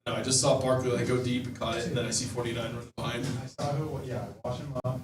No, I just saw Barkley like go deep and caught it, and then I see 49 running behind. I saw who, yeah, wash him up.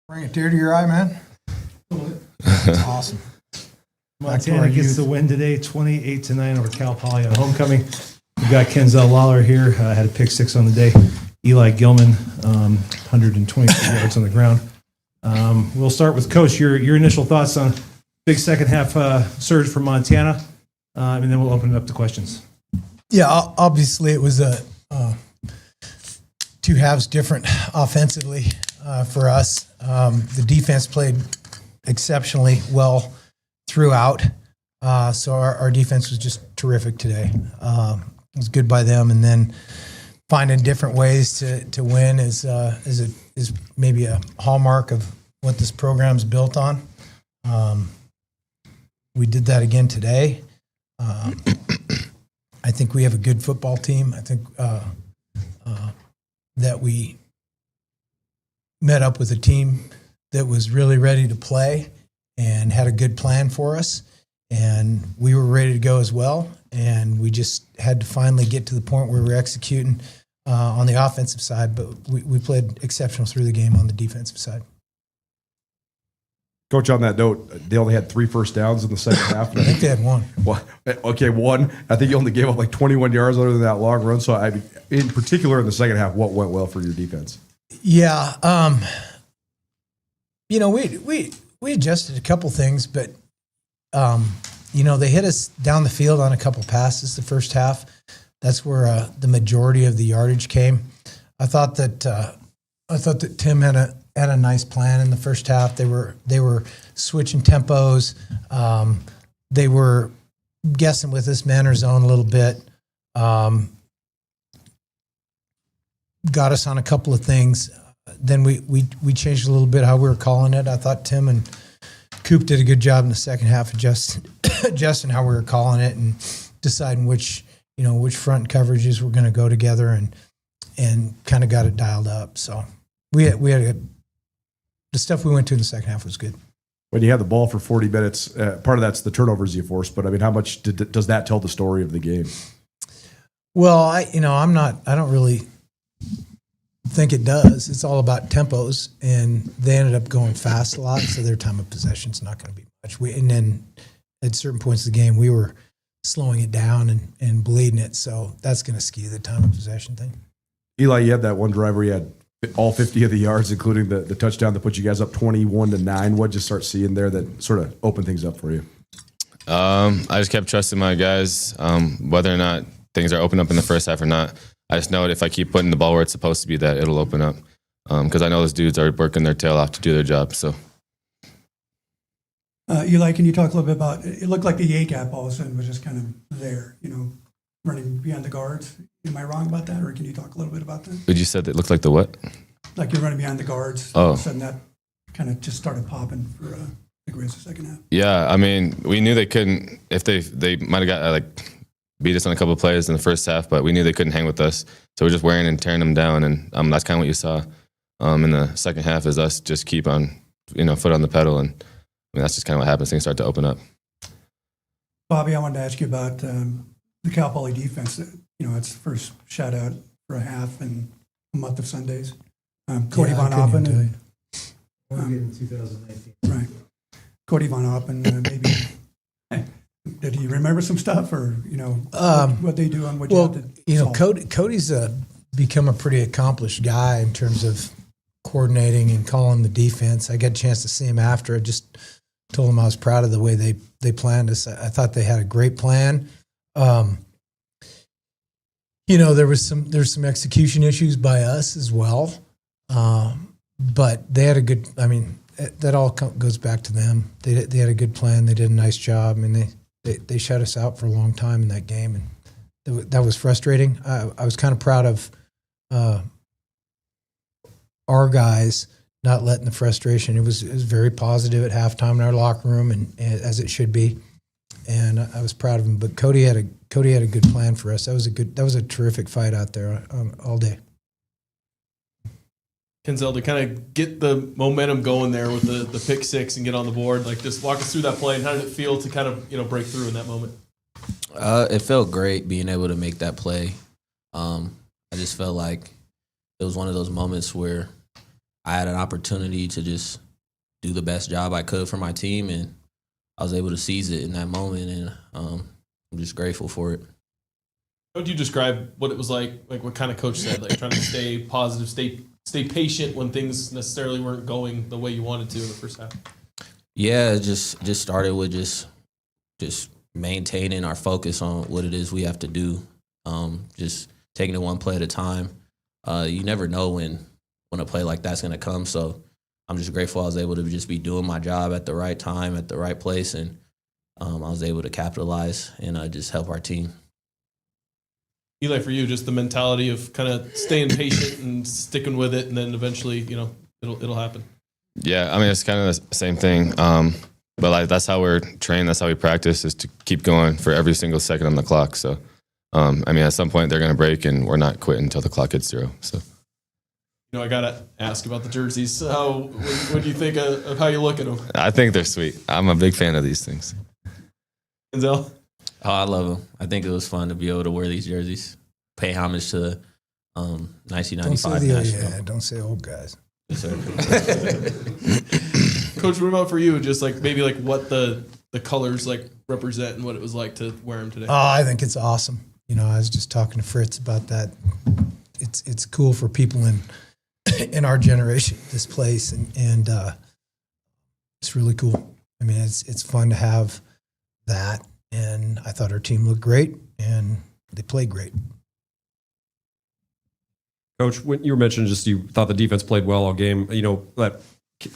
Bring a tear to your eye, man. That's awesome. Montana gets the win today, 28-9 over Cal Poly on homecoming. We got Kenzel Lawler here, had a pick 6 on the day. Eli Gillman, 123 yards on the ground. We'll start with Coach. Your initial thoughts on big second half surge for Montana, and then we'll open it up to questions. Yeah, obviously it was a two halves different offensively for us. The defense played exceptionally well throughout, so our defense was just terrific today. It was good by them, and then finding different ways to win is maybe a hallmark of what this program's built on. We did that again today. I think we have a good football team. I think that we met up with a team that was really ready to play and had a good plan for us. And we were ready to go as well. And we just had to finally get to the point where we're executing on the offensive side. But we played exceptional through the game on the defensive side. Coach, on that note, they only had 3 first downs in the second half. I think they had one. Well, okay, one. I think you only gave up like 21 yards other than that long run. So, in particular, in the second half, what went well for your defense? Yeah, we adjusted a couple things, but they hit us down the field on a couple passes the first half. That's where the majority of the yardage came. I thought that Tim had a nice plan in the first half. They were switching tempos. They were guessing with this man or zone a little bit. Got us on a couple of things. Then we changed a little bit how we were calling it. I thought Tim and Coop did a good job in the second half adjusting how we were calling it and deciding which front coverages were going to go together and kind of got it dialed up. So we had the stuff we went to in the second half was good. When you have the ball for 40 minutes, part of that's the turnovers you forced. But I mean, how much does that tell the story of the game? Well, I don't really think it does. It's all about tempos, and they ended up going fast a lot, so their time of possession is not going to be much. And then at certain points of the game, we were slowing it down and bleeding it, so that's going to skew the time of possession thing. Eli, you had that one drive where you had all 50 of the yards, including the touchdown that put you guys up 21-9. What'd you start seeing there that sort of opened things up for you? I just kept trusting my guys, whether or not things are open up in the first half or not. I just know that if I keep putting the ball where it's supposed to be, that it'll open up. Because I know those dudes are working their tail off to do their job. So, Eli, can you talk a little bit about? It looked like the A gap all of a sudden was just kind of there, running behind the guards. Am I wrong about that, or can you talk a little bit about that? Did you said it looked like the what? Like you're running behind the guards. Oh. All of a sudden that kind of just started popping for the Griz the second half. Yeah, I mean, we knew they couldn't. If they might have got beat us on a couple of plays in the first half, but we knew they couldn't hang with us. So we're just wearing and tearing them down, and that's kind of what you saw in the second half is us just keep on, foot on the pedal, and that's just kind of what happens. Things start to open up. Bobby, I wanted to ask you about the Cal Poly defense. It's the first shutout for a half in a month of Sundays. Cody Von Oppen. In 2019. Right. Cody Von Oppen, maybe. Did he remember some stuff, or what they do and what you have to solve? Cody's become a pretty accomplished guy in terms of coordinating and calling the defense. I got a chance to see him after. I just told him I was proud of the way they planned us. I thought they had a great plan. There's some execution issues by us as well, but they had a good. I mean, that all goes back to them. They had a good plan. They did a nice job. I mean, they shut us out for a long time in that game, and that was frustrating. I was kind of proud of our guys not letting the frustration. It was very positive at halftime in our locker room, and as it should be. And I was proud of him. But Cody had a good plan for us. That was a terrific fight out there all day. Kenzel, to kind of get the momentum going there with the pick 6 and get on the board, just walk us through that play and how did it feel to kind of break through in that moment? It felt great being able to make that play. I just felt like it was one of those moments where I had an opportunity to just do the best job I could for my team, and I was able to seize it in that moment, and I'm just grateful for it. How would you describe what it was like what kind of coach said, like trying to stay positive, stay patient when things necessarily weren't going the way you wanted to in the first half? Yeah, it just started with just maintaining our focus on what it is we have to do. Just taking it one play at a time. You never know when a play like that's going to come. So I'm just grateful I was able to just be doing my job at the right time, at the right place, and I was able to capitalize and just help our team. Eli, for you, just the mentality of kind of staying patient and sticking with it, and then eventually, it'll happen. Yeah, I mean, it's kind of the same thing. But like that's how we're trained. That's how we practice, is to keep going for every single second on the clock. So, I mean, at some point they're going to break, and we're not quitting until the clock hits 0. So, I gotta ask about the jerseys. What do you think of how you look at them? I think they're sweet. I'm a big fan of these things. Kenzel? Oh, I love them. I think it was fun to be able to wear these jerseys, pay homage to 1995 national. Don't say old guys. Yes, sir. Coach, what about for you? Just maybe what the colors represent and what it was like to wear them today. Oh, I think it's awesome. I was just talking to Fritz about that. It's cool for people in our generation, this place, and it's really cool. I mean, it's fun to have that, and I thought our team looked great, and they played great. Coach, when you were mentioning just you thought the defense played well all game, that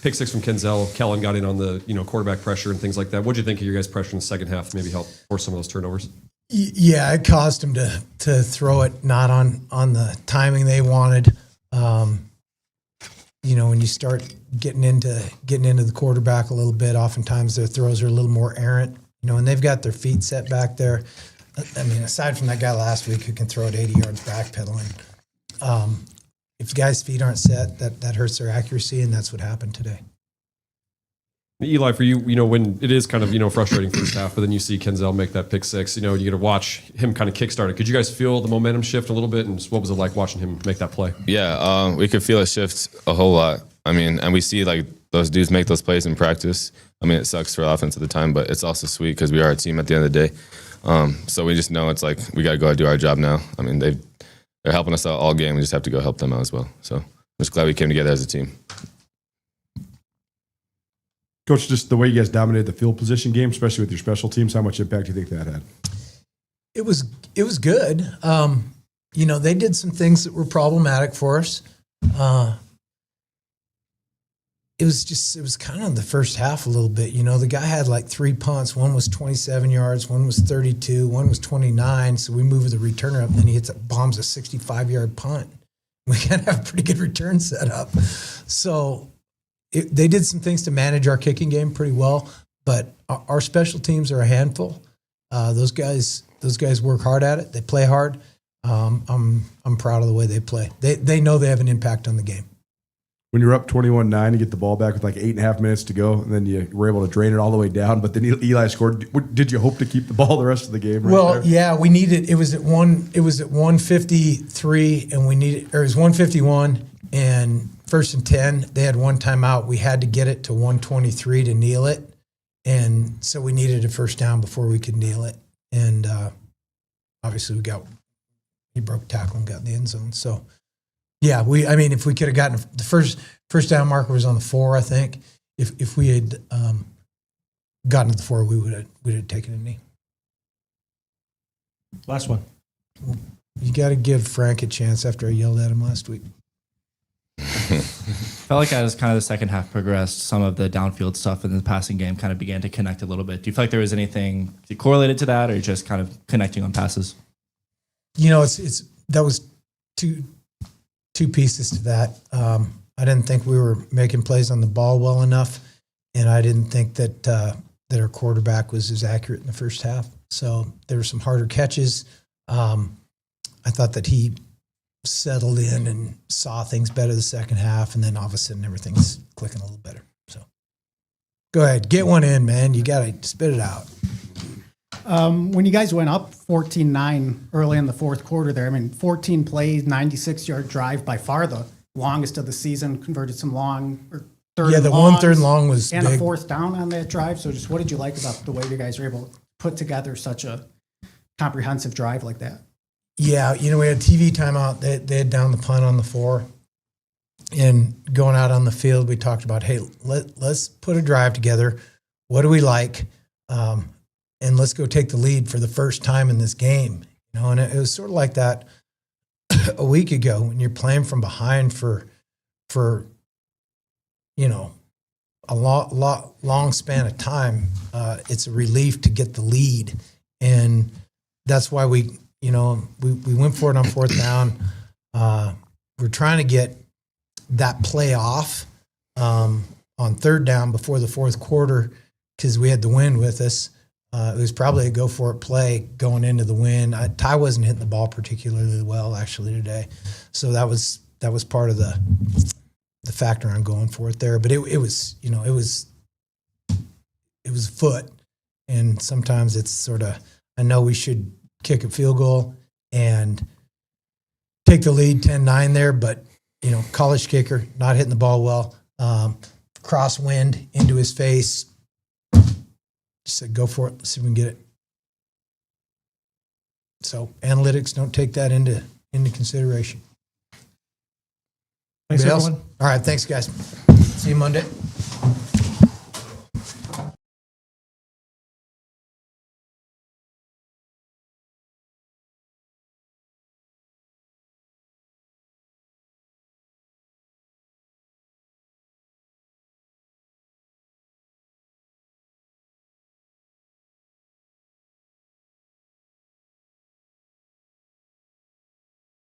pick six from Kenzel, Kellen got in on the, quarterback pressure and things like that. What do you think of your guys' pressure in the second half? Maybe help force some of those turnovers? Yeah, it caused him to throw it not on the timing they wanted. When you start getting into the quarterback a little bit, oftentimes their throws are a little more errant. And they've got their feet set back there. I mean, aside from that guy last week who can throw it 80 yards backpedaling, if guys' feet aren't set, that hurts their accuracy, and that's what happened today. Eli, for you, when it is kind of, frustrating first half, but then you see Kenzel make that pick six, you get to watch him kind of kickstart it. Could you guys feel the momentum shift a little bit, and what was it like watching him make that play? Yeah, we could feel it shift a whole lot. I mean, and we see those dudes make those plays in practice. I mean, it sucks for offense at the time, but it's also sweet because we are a team at the end of the day. So we just know it's we got to go and do our job now. I mean, they're helping us out all game. We just have to go help them out as well. So I'm just glad we came together as a team. Coach, just the way you guys dominated the field position game, especially with your special teams, how much impact do you think that had? It was good. They did some things that were problematic for us. It was kind of the first half a little bit. The guy had 3 punts. One was 27 yards, one was 32, one was 29. So we moved the returner up, and then he bombs a 65-yard punt. We got to have a pretty good return set up. So they did some things to manage our kicking game pretty well, but our special teams are a handful. Those guys work hard at it. They play hard. I'm proud of the way they play. They know they have an impact on the game. When you're up 21-9, you get the ball back with 8.5 minutes to go, and then you were able to drain it all the way down. But then Eli scored. Did you hope to keep the ball the rest of the game? Yeah, we needed. It was at 1:53, and it was 1:51, and 1st and 10. They had one timeout. We had to get it to 1:23 to kneel it, and so we needed a first down before we could kneel it. And obviously, he broke tackle and got in the end zone. So. Yeah, if we could have gotten the first down marker was on the 4, I think. If we had gotten to the 4, we would have taken a knee. Last one. You got to give Frank a chance after I yelled at him last week. Felt like as kind of the second half progressed, some of the downfield stuff in the passing game kind of began to connect a little bit. Do you feel like there was anything correlated to that, or just kind of connecting on passes? That was two pieces to that. I didn't think we were making plays on the ball well enough, and I didn't think that our quarterback was as accurate in the first half. So there were some harder catches. I thought that he settled in and saw things better the second half, and then all of a sudden everything's clicking a little better. So go ahead, get one in, man. You got to spit it out. When you guys went up 14-9 early in the fourth quarter there, 14 plays, 96-yard drive, by far the longest of the season, converted some long or third. Yeah, and the one longs third and long was and big. a fourth down on that drive. So just what did you like about the way you guys were able to put together such a comprehensive drive like that? Yeah, we had TV timeout. They had down the punt on the 4. And going out on the field, we talked about, hey, let's put a drive together. What do we like? And let's go take the lead for the first time in this game. And it was sort of like that a week ago when you're playing from behind for a long span of time. It's a relief to get the lead, and that's why we went for it on fourth down. We're trying to get that play off on third down before the fourth quarter because we had the wind with us. It was probably a go for it play going into the wind. Ty wasn't hitting the ball particularly well actually today, so that was part of the factor on going for it there. But it was a foot, and sometimes it's sort of, I know we should kick a field goal and take the lead 10-9 there, but college kicker not hitting the ball well, crosswind into his face. Just said, go for it. Let's see if we can get it. So analytics don't take that into consideration. Thanks, Anybody else? everyone. All right, thanks, guys. See you Monday.